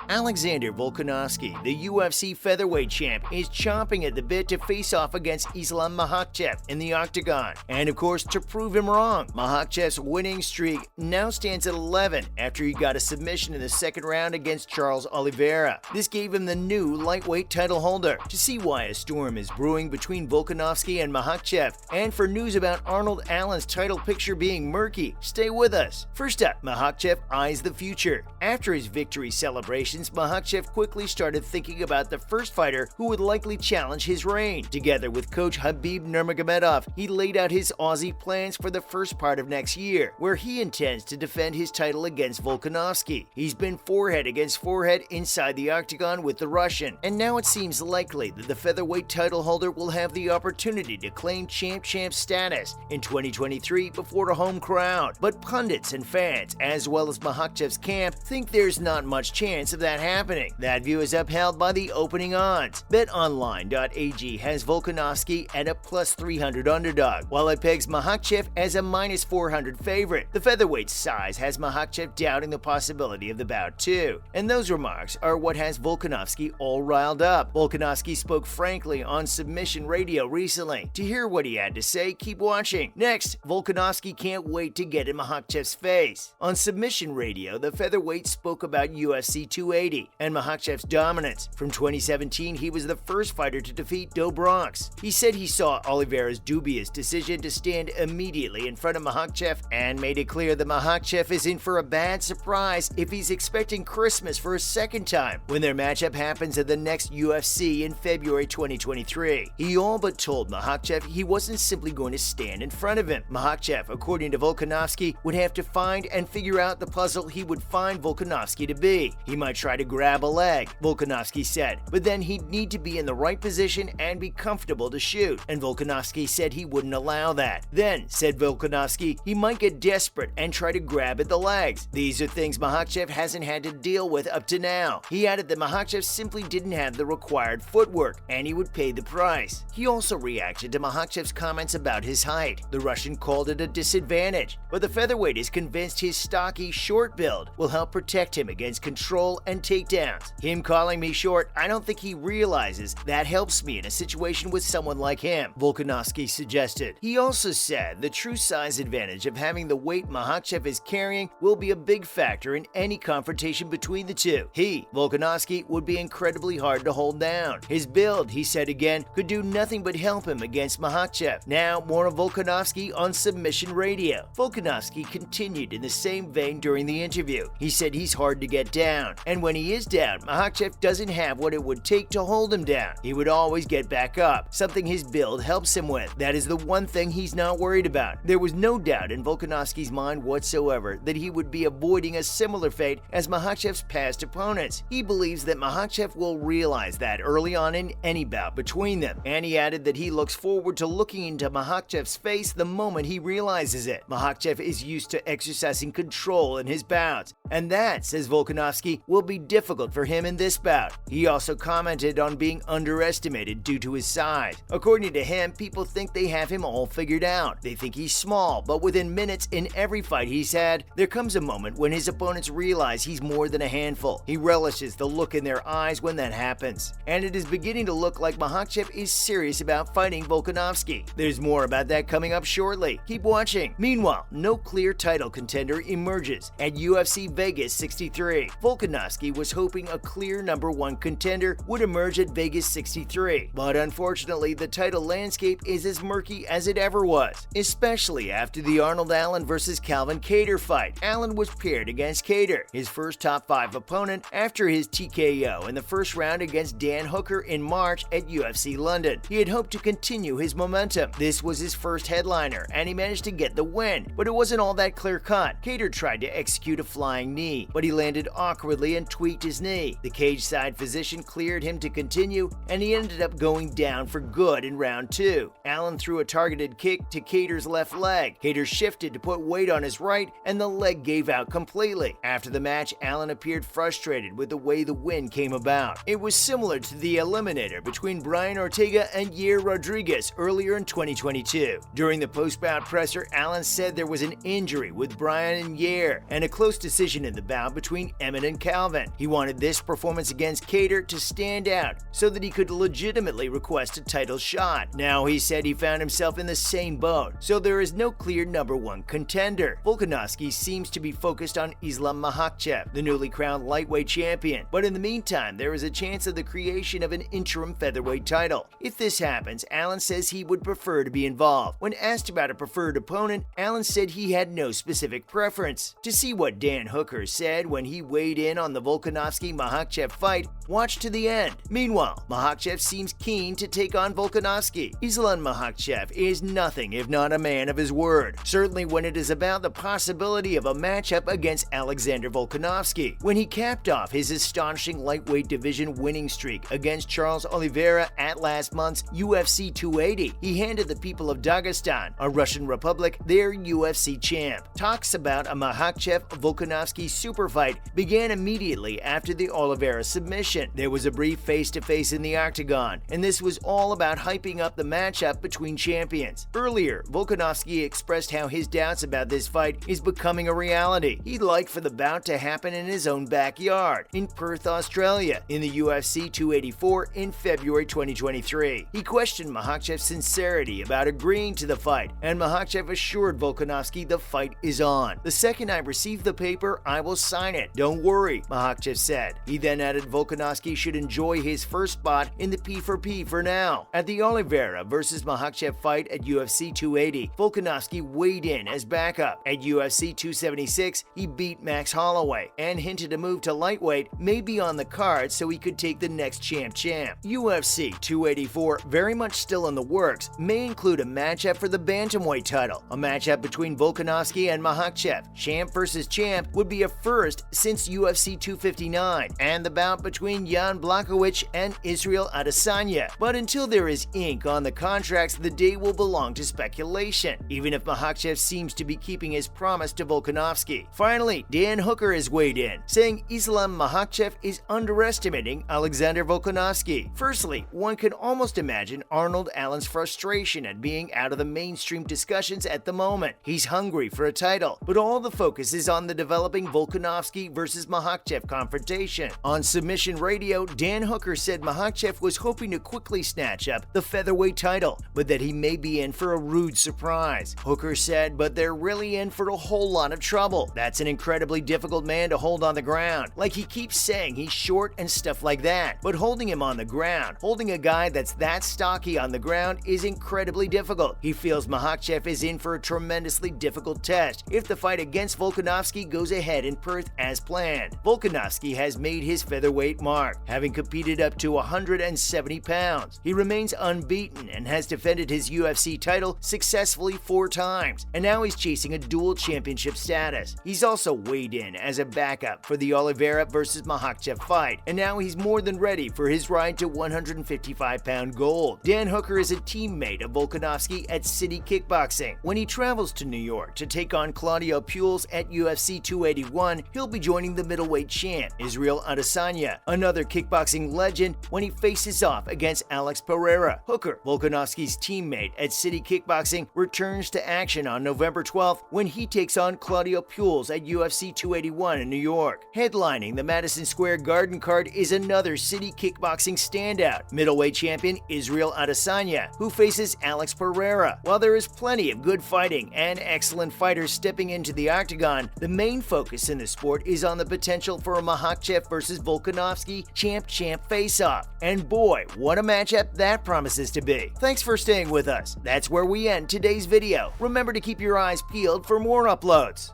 Alexander Volkanovski, the UFC featherweight champ, is chomping at the bit to face off against Islam Makhachev in the Octagon. And of course, to prove him wrong, Makhachev's winning streak now stands at 11 after he got a submission in the second round against Charles Oliveira. This gave him the new lightweight title holder. To see why a storm is brewing between Volkanovski and Makhachev, and for news about Arnold Allen's title picture being murky, stay with us. First up, Makhachev eyes the future. After his victory celebrations, Makhachev quickly started thinking about the first fighter who would likely challenge his reign. Together with coach Khabib Nurmagomedov, he laid out his Aussie plans for the first part of next year, where he intends to defend his title against Volkanovski. He's been forehead against forehead inside the Octagon with the Russian, and now it seems likely that the featherweight title holder will have the opportunity to claim champ status in 2023 before a home crowd. But pundits and fans, as well as Makhachev's camp, think there's not much chance of that happening. That view is upheld by the opening odds. BetOnline.ag has Volkanovski at a plus 300 underdog, while it pegs Makhachev as a minus 400 favorite. The featherweight size has Makhachev doubting the possibility of the bout too. And those remarks are what has Volkanovski all riled up. Volkanovski spoke frankly on Submission Radio recently. To hear what he had to say, keep watching. Next, Volkanovski can't wait to get in Makhachev's face. On Submission Radio, the featherweight spoke about UFC 280 and Makhachev's dominance. From 2017, he was the first fighter to defeat Do Bronx. He said he saw Oliveira's dubious decision to stand immediately in front of Makhachev and made it clear that Makhachev is in for a bad surprise if he's expecting Christmas for a second time when their matchup happens at the next UFC in February 2023. He all but told Makhachev he wasn't simply going to stand in front of him. Makhachev, according to Volkanovski, would have to find and figure out the puzzle he would find Volkanovski to be. He might try to grab a leg, Volkanovski said, but then he'd need to be in the right position and be comfortable to shoot, and Volkanovski said he wouldn't allow that. Then, said Volkanovski, he might get desperate and try to grab at the legs. These are things Makhachev hasn't had to deal with up to now. He added that Makhachev simply didn't have the required footwork, and he would pay the price. He also reacted to Makhachev's comments about his height. The Russian called it a disadvantage, but the featherweight is convinced his stocky, short build will help protect him against control and takedowns. Him calling me short, I don't think he realizes that helps me in a situation with someone like him, Volkanovski suggested. He also said the true size advantage of having the weight Makhachev is carrying will be a big factor in any confrontation between the two. He, Volkanovski, would be incredibly hard to hold down. His build, he said again, could do nothing but help him against Makhachev. Now, more of Volkanovski on Submission Radio. Volkanovski continued in the same vein during the interview. He said he's hard to get down, and when he is down, Makhachev doesn't have what it would take to hold him down. He would always get back up, something his build helps him with. That is the one thing he's not worried about. There was no doubt in Volkanovski's mind whatsoever that he would be avoiding a similar fate as Makhachev's past opponents. He believes that Makhachev will realize that early on in any bout between them, and he added that he looks forward to looking into Makhachev's face the moment he realizes it. Makhachev is used to exercising control in his bouts, and that, says Volkanovski, will be difficult for him in this bout. He also commented on being underestimated due to his size. According to him, people think they have him all figured out. They think he's small, but within minutes in every fight he's had, there comes a moment when his opponents realize he's more than a handful. He relishes the look in their eyes when that happens. And it is beginning to look like Makhachev is serious about fighting Volkanovski. There's more about that coming up shortly. Keep watching. Meanwhile, no clear title contender emerges at UFC Vegas 63. Volkanovski was hoping a clear number one contender would emerge at Vegas 63, but unfortunately the title landscape is as murky as it ever was, especially after the Arnold Allen vs. Calvin Kattar fight. Allen was paired against Kattar, his first top 5 opponent after his TKO in the first round against Dan Hooker in March at UFC London. He had hoped to continue his momentum. This was his first headliner, and he managed to get the win, but it wasn't all that clear-cut. Kattar tried to execute a flying knee, but he landed awkwardly and tweaked his knee. The cage-side physician cleared him to continue, and he ended up going down for good in round 2. Allen threw a targeted kick to Kattar's left leg. Kattar shifted to put weight on his right, and the leg gave out completely. After the match, Allen appeared frustrated with the way the win came about. It was similar to the eliminator between Brian Ortega and Yair Rodriguez earlier in 2022. During the post-bout presser, Allen said there was an injury with Brian and Yair, and a close decision in the bout between Emmett and Calvin. irrelevant. He wanted this performance against Kattar to stand out so that he could legitimately request a title shot. Now he said he found himself in the same boat, so there is no clear #1 contender. Volkanovski seems to be focused on Islam Makhachev, the newly crowned lightweight champion, but in the meantime there is a chance of the creation of an interim featherweight title. If this happens, Allen says he would prefer to be involved. When asked about a preferred opponent, Allen said he had no specific preference. To see what Dan Hooker said when he weighed in on the Volkanovski-Makhachev fight, watch to the end. Meanwhile, Makhachev seems keen to take on Volkanovski. Islam Makhachev is nothing if not a man of his word, certainly when it is about the possibility of a matchup against Alexander Volkanovski. When he capped off his astonishing lightweight division winning streak against Charles Oliveira at last month's UFC 280, he handed the people of Dagestan, a Russian republic, their UFC champ. Talks about a Makhachev-Volkanovski super fight began immediately after the Oliveira submission. There was a brief face-to-face in the Octagon, and this was all about hyping up the matchup between champions. Earlier, Volkanovski expressed how his doubts about this fight is becoming a reality. He'd like for the bout to happen in his own backyard, in Perth, Australia, in the UFC 284 in February 2023. He questioned Makhachev's sincerity about agreeing to the fight, and Makhachev assured Volkanovski the fight is on. "The second I receive the paper, I will sign it. Don't worry," Makhachev said. He then added Volkanovski should enjoy his first spot in the P4P for now. At the Oliveira vs. Makhachev fight at UFC 280, Volkanovski weighed in as backup. At UFC 276, he beat Max Holloway and hinted a move to lightweight may be on the card so he could take the next champ. UFC 284, very much still in the works, may include a matchup for the bantamweight title. A matchup between Volkanovski and Makhachev, champ versus champ, would be a first since UFC 259, and the bout between Jan Blachowicz and Israel Adesanya. But until there is ink on the contracts, the day will belong to speculation, even if Makhachev seems to be keeping his promise to Volkanovski. Finally, Dan Hooker has weighed in, saying Islam Makhachev is underestimating Alexander Volkanovski. Firstly, one can almost imagine Arnold Allen's frustration at being out of the mainstream discussions at the moment. He's hungry for a title, but all the focus is on the developing Volkanovski versus Makhachev confrontation. On Submission Radio, Dan Hooker said Makhachev was hoping to quickly snatch up the featherweight title, but that he may be in for a rude surprise. Hooker said, "But they're really in for a whole lot of trouble. That's an incredibly difficult man to hold on the ground. Like he keeps saying he's short and stuff like that, but holding him on the ground, holding a guy that's that stocky on the ground is incredibly difficult. He feels Makhachev is in for a tremendously difficult test if the fight against Volkanovski goes ahead in Perth as planned." Volkanovski has made his featherweight mark, having competed up to 170 pounds. He remains unbeaten and has defended his UFC title successfully 4 times, and now he's chasing a dual championship status. He's also weighed in as a backup for the Oliveira vs. Makhachev fight, and now he's more than ready for his ride to 155-pound gold. Dan Hooker is a teammate of Volkanovski at City Kickboxing. When he travels to New York to take on Claudio Puelles at UFC 281, he'll be joining the middleweight champ, Israel Adesanya, another kickboxing legend, when he faces off against Alex Pereira. Hooker, Volkanovski's teammate at City Kickboxing, returns to action on November 12th when he takes on Claudio Puelles at UFC 281 in New York. Headlining the Madison Square Garden card is another City Kickboxing standout, middleweight champion Israel Adesanya, who faces Alex Pereira. While there is plenty of good fighting and excellent fighters stepping into the Octagon, the main focus in the sport is on the potential for a Makhachev versus Volkanovski champ face-off. And boy, what a matchup that promises to be. Thanks for staying with us. That's where we end today's video. Remember to keep your eyes peeled for more uploads.